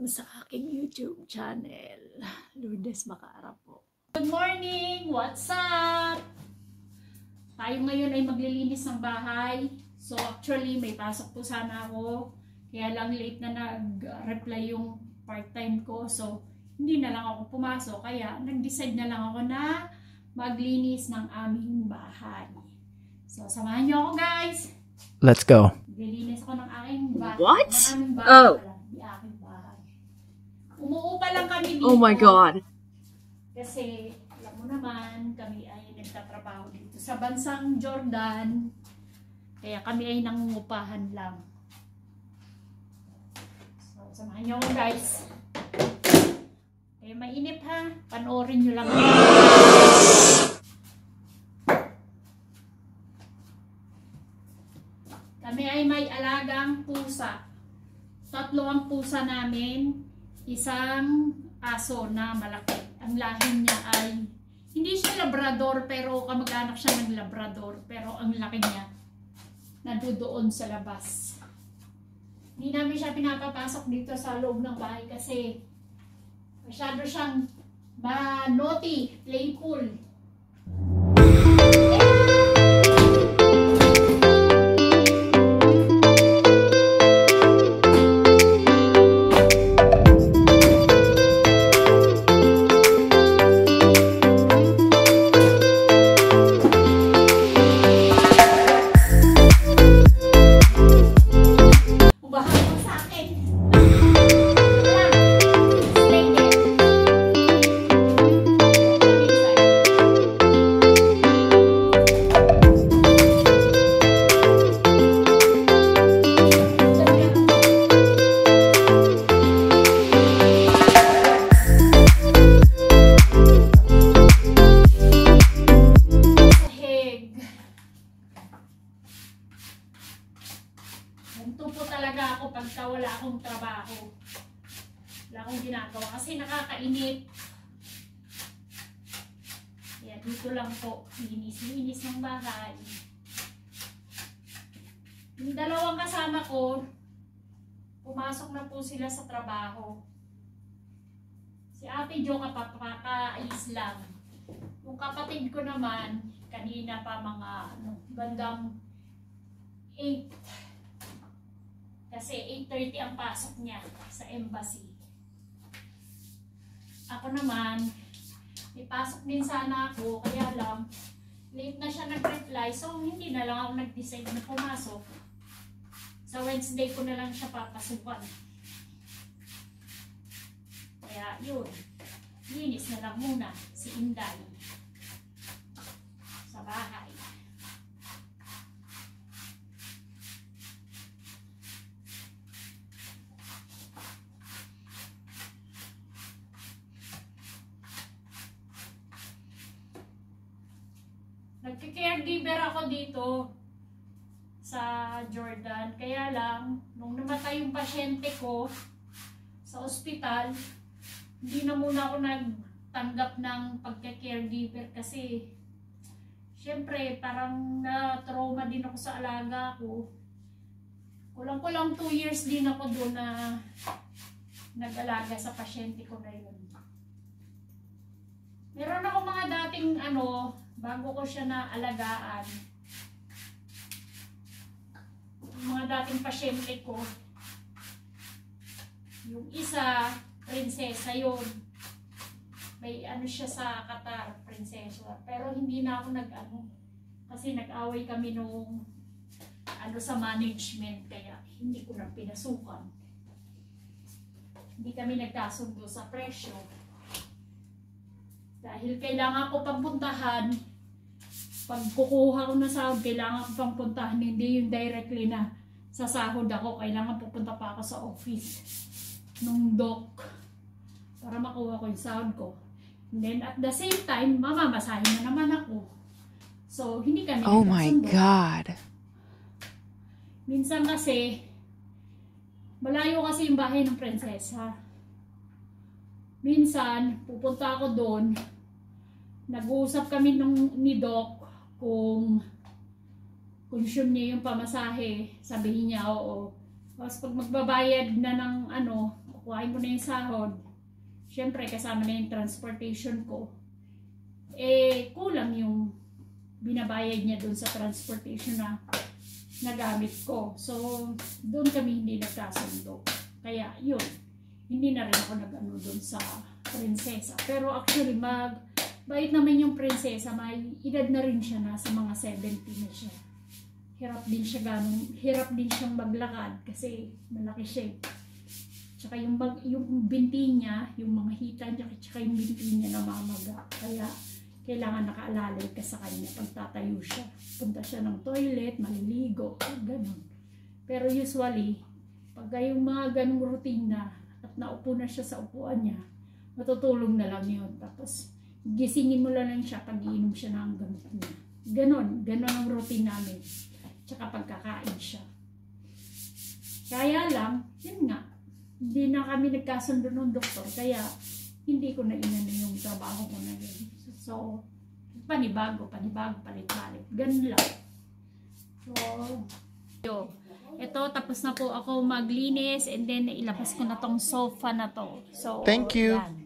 welcome sa aking YouTube channel, Lourdes Macaara po. Good morning! What's up? Tayo ngayon ay maglilinis ng bahay. So actually may pasok po sana ako. Kaya lang late na nag-reply yung part-time ko. So hindi na lang ako pumasok. Kaya nag-decide na lang ako na maglinis ng aming bahay. So samahan niyo ako, guys! Let's go. Maglilinis ako ng aking bahay. What? Ng aming bahay. Oh. Umuupa lang kami dito. Oh my God. Kasi, alam mo naman, kami ay nagtatrabaho dito sa bansang Jordan. Kaya kami ay nangungupahan lang. So, samahan niyo ako, guys. Kaya mainip ha. Panoorin niyo lang. Kami ay may alagang pusa. 3 ang pusa namin. Isang aso na malaki. Ang lahi niya ay, hindi siya Labrador, pero kamag-anak siya ng Labrador. Pero ang laki niya, nandoon sa labas. Hindi namin siya pinapapasok dito sa loob ng bahay kasi masyado siyang naughty, playful. Ganito po talaga ako pagka wala akong trabaho. Wala akong ginagawa kasi nakakainit. Kaya dito lang po, linis-linis ng bahay. Yung 2 kasama ko, pumasok na po sila sa trabaho. Si Ate Jo kapapakaayos lang. Yung kapatid ko naman, kanina pa mga bandang 8. Kasi 8:30 ang pasok niya sa embassy. Ako naman, may pasok din sana ako, kaya lang, late na siya nag-reply, so hindi na lang ako nag-decide na pumasok. Sa Wednesday ko na lang siya papasukan. Kaya yun, linis na lang muna si Inday sa bahay. Nagka-caregiver ako dito sa Jordan. Kaya lang, nung namatay yung pasyente ko sa ospital, hindi na muna ako nagtanggap ng pagka-caregiver kasi syempre parang na-trauma din ako sa alaga ko. Kulang-kulang 2 years din ako doon na nag-alaga sa pasyente ko na yun. Meron ako mga dating bago ko siya na alagaan. Mga dating pasyente ko. Yung isa, prinsesa yun. May siya sa Qatar, prinsesa. Pero hindi na ako kasi nag-away kami nung sa management. Kaya hindi ko na pinasukan. Hindi kami nagkasundo sa presyo. Dahil kailangan ko pang puntahan, pag kukuha ko na sahod, kailangan ko pang puntahan, hindi yung directly na sa sahod ako, kailangan pupunta pa ako sa office nung doc para makuha ko yung sahod ko. And then at the same time, mamamasahin na naman ako. So, hindi kami Oh my God. Minsan kasi, malayo kasi yung bahay ng prinsesa. Minsan, pupunta ako doon, nag-uusap kami ni Doc kung consume niya yung pamasahe. Sabihin niya, oo. Tapos pag magbabayad na ng kukuhain ko na yung sahod. Siyempre, kasama na yung transportation ko. Eh, kulang yung binabayad niya dun sa transportation na nagamit ko. So, doon kami hindi nagkasundo. Kaya, yun. Hindi na rin ako nag-ano dun sa prinsesa. Pero actually, bait naman yung prinsesa. May edad na rin siya. Nasa mga 70 na siya. Hirap din siyang maglakad kasi malaki siya. Tsaka yung binti niya, yung mga hita niya, tsaka yung binti niya namamaga. Kaya, kailangan nakaalalay ka sa kanya pag tatayo siya. Punta siya ng toilet, maliligo, gano'n. Pero usually, pag yung mga ganong routine na at naupo na siya sa upuan niya, matutulog na lang yun. Tapos, gisingin mo lang siya pag iinom siya ng gamot niya. Ganon ang routine namin. Tsaka pagkakain siya. Kaya lang, yun nga, hindi na kami nagkasundo ng doktor, kaya hindi ko na inano yung trabaho ko na yun. So, panibago, palit-palit. Ganun lang. So, ito, tapos na po ako maglinis and then ilabas ko na tong sofa na to. So, thank you. Yan.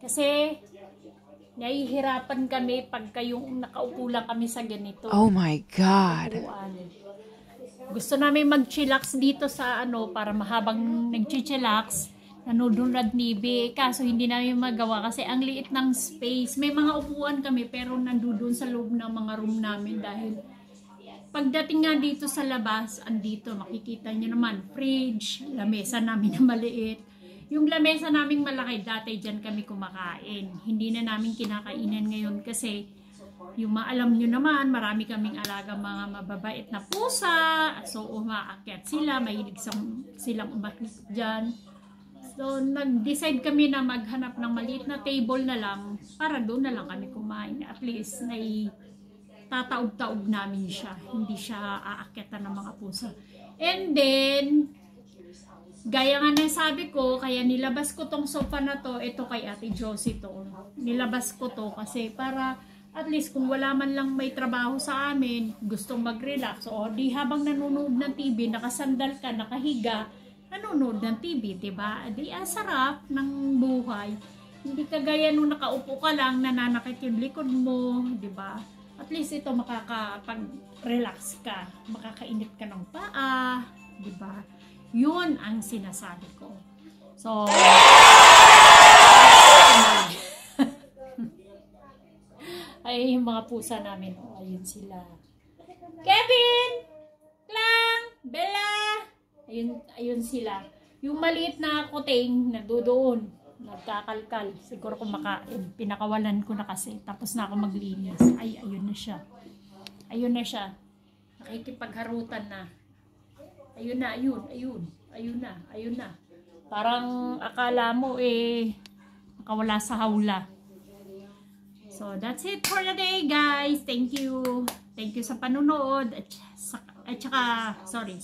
Kasi, nahihirapan kami pagka yung nakaupo lang kami sa ganito. Oh my God. Gusto namin mag-chillax dito sa para mahabang nag-chillax, nanudunad nibi. Kaso hindi namin magawa kasi ang liit ng space. May mga upuan kami pero nandoon sa loob ng mga room namin dahil pagdating nga dito sa labas, andito makikita nyo naman, fridge, lamesa namin na maliit. Yung lamesa naming malaki, dati dyan kami kumakain. Hindi na namin kinakainan ngayon kasi yung alam nyo naman, marami kaming alaga mga mababait na pusa. So, umaakyat sila, mahilig silang umakyat dyan. So, nag-decide kami na maghanap ng maliit na table na lang para doon na lang kami kumain. At least, tataob-taob namin siya. Hindi siya aakyatan ng mga pusa. And then, gaya nga na sabi ko, kaya nilabas ko tong sofa na to, ito kay Ate Josie to. Nilabas ko to kasi para at least kung wala man lang may trabaho sa amin, gustong mag-relax. O di habang nanonood ng TV, nakasandal ka, nakahiga, nanonood ng TV, diba? Di sarap ng buhay. Hindi kagaya nung nakaupo ka lang, nananakit yung likod mo, diba? At least ito makakapag-relax ka, makakainit ka ng paa, diba? Yun ang sinasabi ko. So, ay yung mga pusa namin. Oh, ayun sila. Kevin! Clang! Bella! Ayun sila. Yung maliit na kuting na doon. Nagkakalkal. Siguro kumakain. Pinakawalan ko na kasi. Tapos na ako maglinis. Ay, ayun na siya. Ayun na siya. Nakikipagharutan na. Ayun na, ayun na. Parang akala mo nakawala sa hawla. So, that's it for the day, guys. Thank you. Thank you sa panunood. At saka, sorry.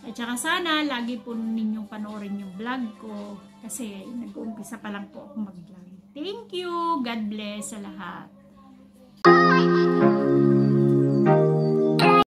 At saka sana, lagi po ninyong panoorin yung vlog ko. Kasi, nag-uumpisa pa lang po ako mag-vlog. Thank you. God bless sa lahat.